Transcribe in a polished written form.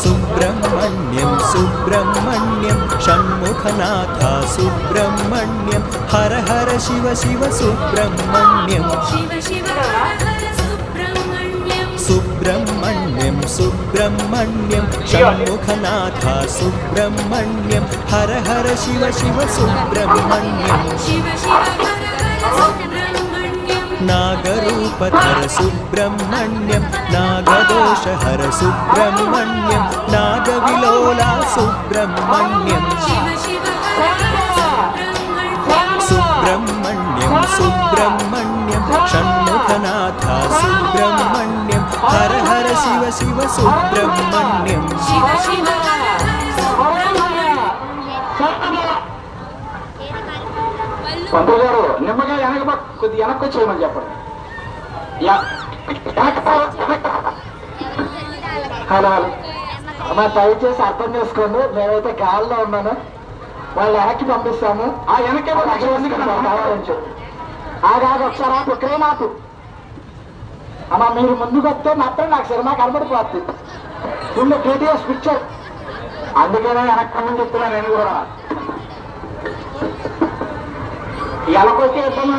सुब्रह्मण्यं सुब्रह्मण्यं षण्मुखनाथ सुब्रह्मण्यं हर हर शिव शिव सुब्रह्मण्यं शिव शिव सुब्रह्मण्यं सुब्रह्मण्यं सुब्रह्मण्यं षण्मुखनाथ सुब्रह्मण्यं हर हर शिव शिव सुब्रह्मण्यं शिव शिव सुब्रह्मण्यं नागरूपधर सुब्रह्मण्यं नागदोषहर सुब्रह्मण्यं नागविलोला सुब्रह्मण्यं शिव शिव सुब्रह्मण्यं सुब्रह्मण्यं षण्मुखनाथ सुब्रह्मण्यं हर हर शिव शिव सुब्रह्मण्यं शिव शिव పంతులు గారు నిమ్మగా వెనక కొద్దిగా వెనక్కి వచ్చేయమని చెప్పండి. హలో అమ్మా దయచేసి అర్థం చేసుకోండి. మేమైతే గాల్లో ఉన్నాను, వాళ్ళు వెనక్కి పంపిస్తాము. ఆ వెనక్కి కావాలని చెప్పి ఆగాదు ఒకసారి ఆపు క్రేన్ ఆపు. అమ్మా మీరు ముందుకు వస్తే మాత్రం నాకు సినిమా కనబడిపోతుంది. ఫుల్ డీటెయిల్స్ పిక్చర్, అందుకనే వెనక్కమని చెప్తున్నాను నేను కూడా. ఎలాకొస్తే ఇబ్బంది